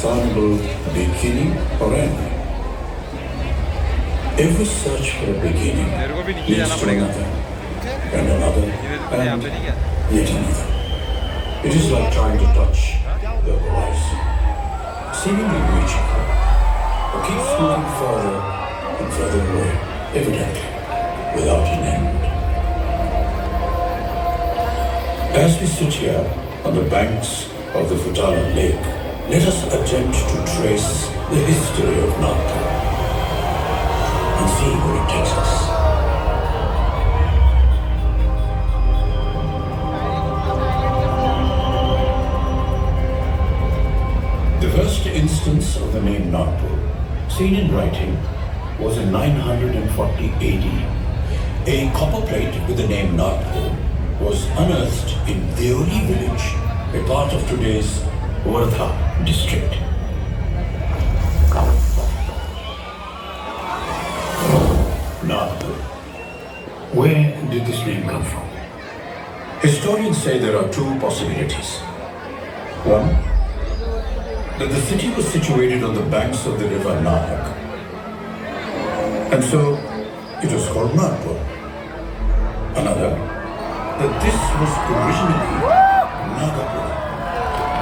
discernible beginning or end. Every search for a beginning leads to another, and another, and yet another. It is like trying to touch the horizon, seemingly reaching, but keeps moving further and further away, evidently, without an end. As we sit here on the banks of the Futala lake, let us attempt to trace the history of Nagpur and see where it takes us. The first instance of the name Nagpur, seen in writing, was in 940 AD. A copper plate with the name Nagpur was unearthed in Deoli village, a part of today's Wardha district. Nagpur. Where did this name come from? Historians say there are two possibilities. One, that the city was situated on the banks of the river Nag, and so it was called Nagpur. Another, that this was originally Nagpur,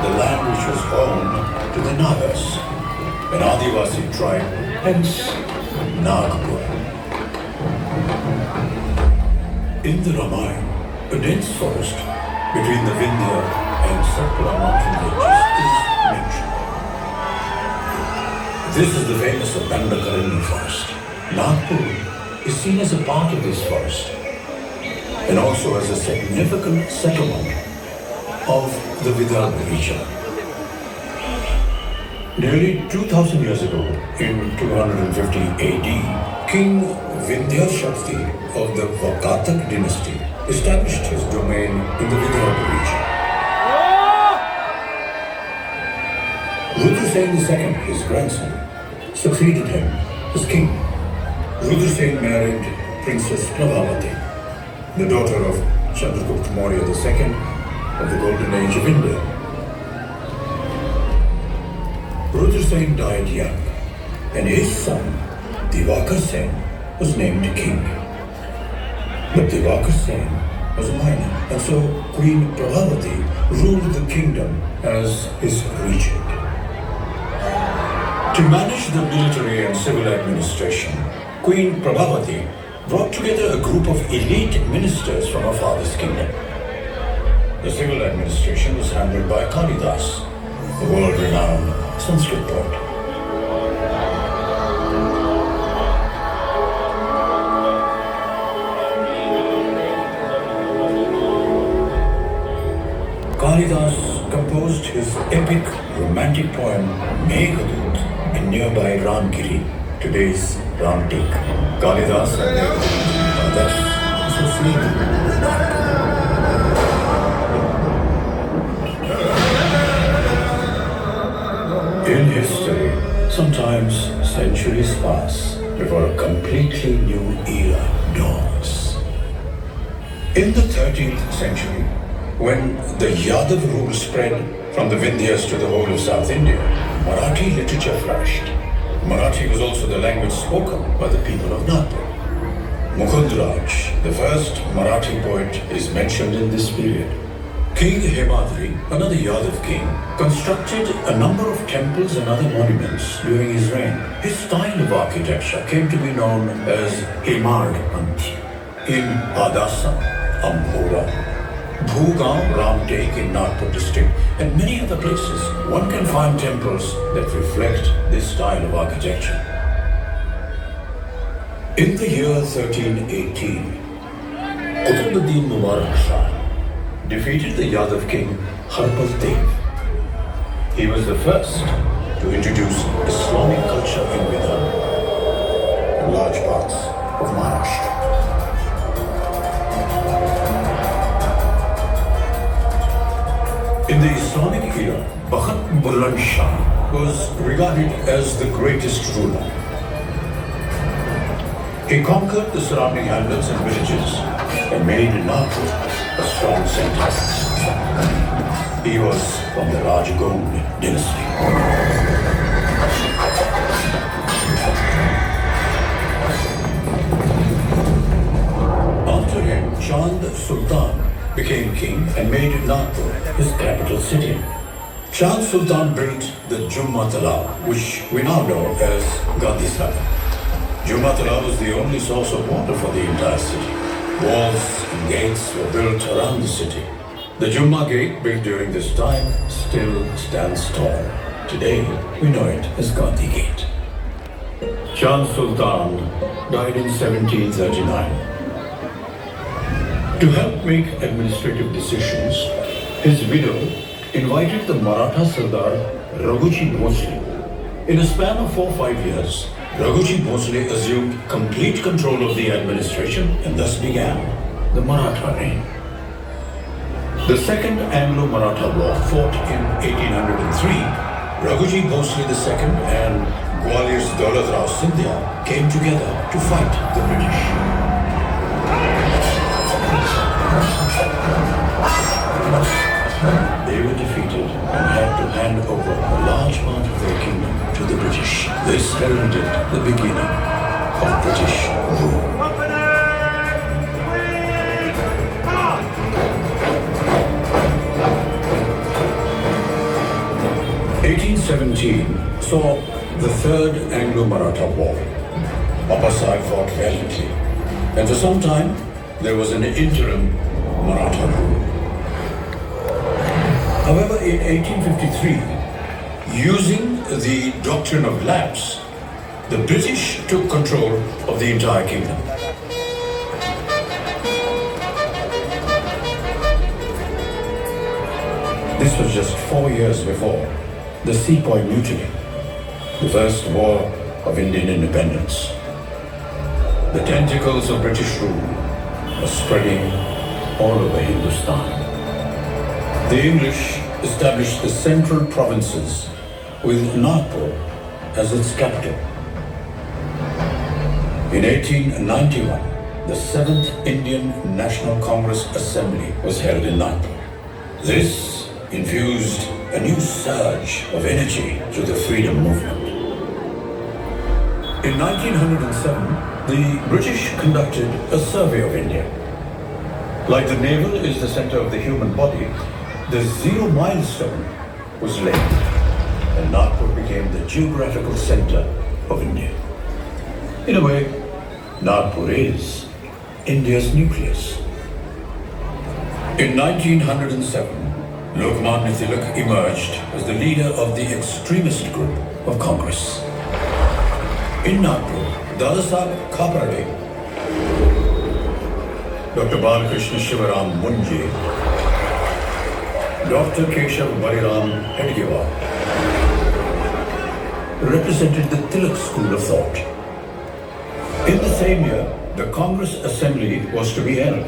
the land which was home to the Nagas, an Adivasi tribe, hence Nagpur. In the Ramayana, a dense forest between the Vindhya and Satpura mountain ranges is mentioned. This is the famous Dandakaranyi forest. Nagpur is seen as a part of this forest and also as a significant settlement of the Vidarbha region. Nearly 2000 years ago, in 250 AD, King Vindhyashakti of the Vakatak dynasty established his domain in the Vidarbha region. Rudrasen II, his grandson, succeeded him as king. Rudrasen married Princess Prabhavati, the daughter of Chandragupta Maurya II of the Golden Age of India. Rudrasen died young, and his son, Divakar Sen, was named king. But Divakar Sen was a minor, and so Queen Prabhavati ruled the kingdom as his regent. To manage the military and civil administration, Queen Prabhavati brought together a group of elite ministers from her father's kingdom. The civil administration was handled by Kalidas, the world-renowned Sanskrit poet. Kalidas composed his epic romantic poem Meghadoot in nearby Ramgiri, today's Ramtek. Kalidas and Meghadoot are thus associated with Nagpur. In history, sometimes centuries pass before a completely new era dawns. In the 13th century, when the Yadav rule spread from the Vindhyas to the whole of South India, Marathi literature flourished. Marathi was also the language spoken by the people of Nagpur. Mukundraj, the first Marathi poet, is mentioned in this period. King Hemadri, another Yadav king, constructed a number of temples and other monuments during his reign. His style of architecture came to be known as Hemadpant. In Adasa, Ambhora, Bhugaon, Ramtek in Nagpur district, and many other places, one can find temples that reflect this style of architecture. In the year 1318, Qutbuddin Mubarak Shah defeated the Yadav king Harpal Dev. He was the first to introduce Islamic culture in Vidarbha and large parts of Maharashtra. In the Islamic era, Bakht Buland Shah was regarded as the greatest ruler. He conquered the surrounding hamlets and villages and made Nagpur a strong center. He was from the Rajgond dynasty. Sultan became king and made Nagpur his capital city. Chand Sultan built the Jumma Talab, which we now know as Gandhi Sagar. Jumma Talab was the only source of water for the entire city. Walls and gates were built around the city. The Jumma Gate, built during this time, still stands tall. Today, we know it as Gandhi Gate. Chand Sultan died in 1739. To help make administrative decisions, his widow invited the Maratha Sardar Raghuji Bhosle. In a span of 4 or 5 years, Raghuji Bhosle assumed complete control of the administration and thus began the Maratha reign. The Second Anglo-Maratha War, fought in 1803, Raghuji Bhosle II and Gwalior's Daulat Rao Scindia came together to fight the British. They were defeated and had to hand over a large part of their kingdom to the British. This heralded the beginning of British rule. 1817 saw the Third Anglo-Maratha War. Papa Sahib fought valiantly, and for some time there was an interim Maratha rule. However, in 1853, using the doctrine of lapse, the British took control of the entire kingdom. This was just 4 years before the Sepoy Mutiny, the first war of Indian independence. The tentacles of British rule were spreading all over Hindustan. The English established the central provinces with Nagpur as its capital. In 1891, the 7th Indian National Congress Assembly was held in Nagpur. This infused a new surge of energy to the freedom movement. In 1907, the British conducted a survey of India. Like the navel is the center of the human body, the zero milestone was laid, and Nagpur became the geographical center of India. In a way, Nagpur is India's nucleus. In 1907, Lokmanya Tilak emerged as the leader of the extremist group of Congress. In Nagpur, Dadasaheb Khaparade, Dr. Balkrishna Shivaram Munje, Dr. Keshav Baliram Hedgewar represented the Tilak school of thought. In the same year, the Congress Assembly was to be held.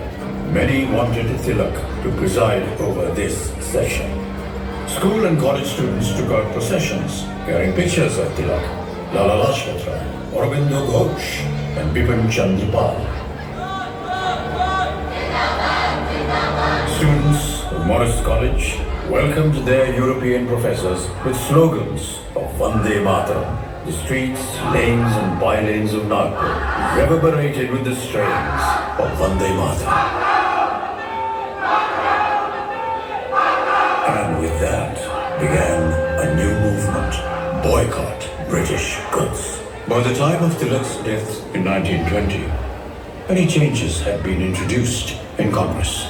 Many wanted Tilak to preside over this session. School and college students took out processions carrying pictures of Tilak, Lala Lajpat Rai, Aurobindo Ghosh, and Bipin Chandra Pal. Students of Morris College welcomed their European professors with slogans of Vande Mataram. The streets, lanes and by-lanes of Nagpur reverberated with the strains of Vande Mataram. And with that began a new movement, boycott British goods. By the time of Tilak's death in 1920, many changes had been introduced in Congress.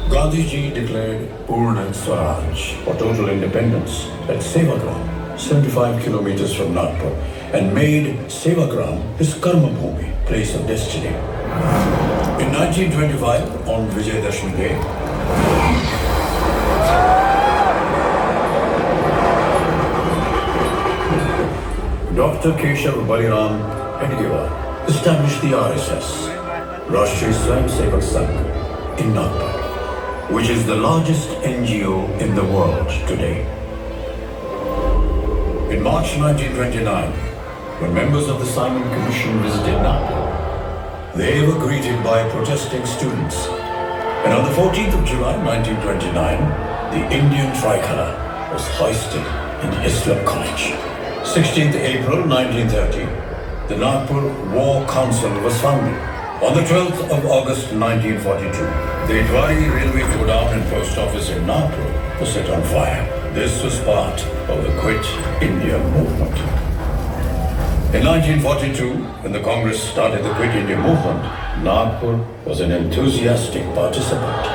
Gandhiji declared Purna Swaraj, or total independence, at Sevagram, 75 kilometers from Nagpur, and made Sevagram his Karma Bhumi, place of destiny. In 1925, on Vijayadashmi Day, Dr. Keshav Baliram Hedgewar established the RSS, Rashtriya Swayamsevak Sangh, in Nagpur, which is the largest NGO in the world today. In March 1929, when members of the Simon Commission visited Nagpur, they were greeted by protesting students. And on the 14th of July 1929, the Indian tricolor was hoisted in Hislop College. 16th April 1930, the Nagpur War Council was founded. On the 12th of August 1942, the Itwari railway godown and post office in Nagpur was set on fire. This was part of the Quit India movement. In 1942, when the Congress started the Quit India movement, Nagpur was an enthusiastic participant.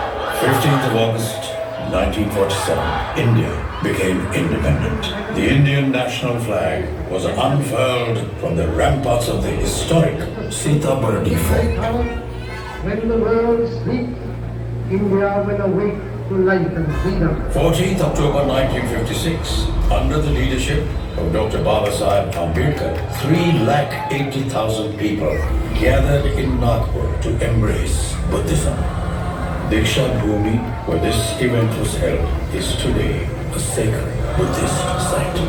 15th of August 1947, India became independent. The Indian national flag was unfurled from the ramparts of the historic Sitabardi Fort. When the world sleeps, India will awake to life and freedom. 14th October 1956, under the leadership of Dr. Babasaheb Ambedkar, 380,000 people gathered in Nagpur to embrace Buddhism. Diksha Bhumi, where this event was held, is today a sacred Buddhist site.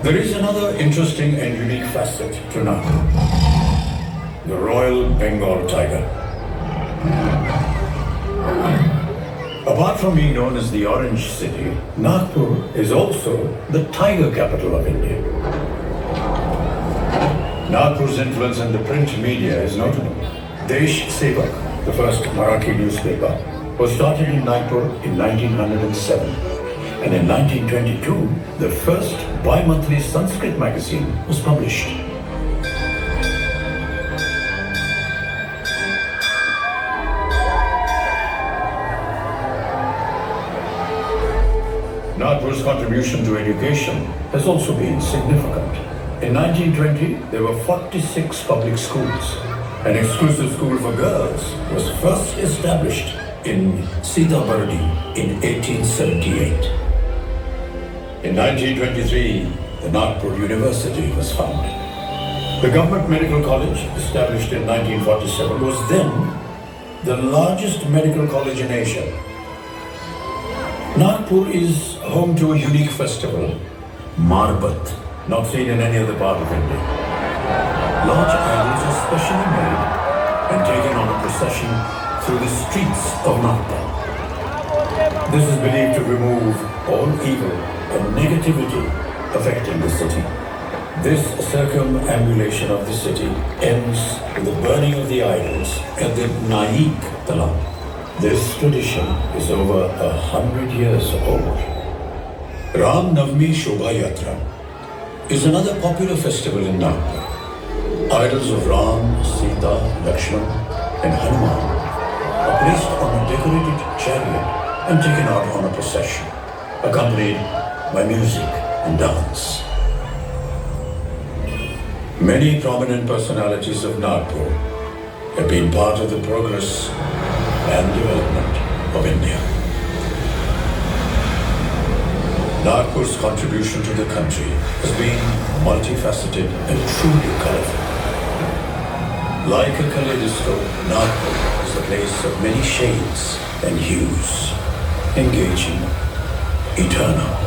There is another interesting and unique facet to Nagpur: the Royal Bengal Tiger. Apart from being known as the Orange City, Nagpur is also the tiger capital of India. Nagpur's influence in the print media is notable. Desh Sevak, the first Marathi newspaper, was started in Nagpur in 1907. And in 1922, the first bi-monthly Sanskrit magazine was published. Nagpur's contribution to education has also been significant. In 1920, there were 46 public schools. An exclusive school for girls was first established in Sitabardi in 1878. In 1923, the Nagpur University was founded. The Government Medical College, established in 1947, was then the largest medical college in Asia. Nagpur is home to a unique festival, Marbat, not seen in any other part of India. Large idols are specially made and taken on a procession through the streets of Nagpur. This is believed to remove all evil and negativity affecting the city. This circumambulation of the city ends with the burning of the idols at the Naik Talam. This tradition is over 100 years old. Ram Navami Shobha Yatra is another popular festival in Nagpur. Idols of Ram, Sita, Lakshman and Hanuman are placed on a decorated chariot and taken out on a procession, accompanied by music and dance. Many prominent personalities of Nagpur have been part of the progress and development of India. Nagpur's contribution to the country has been multifaceted and truly colorful. Like a kaleidoscope, Nagpur is a place of many shades and hues, engaging, eternal.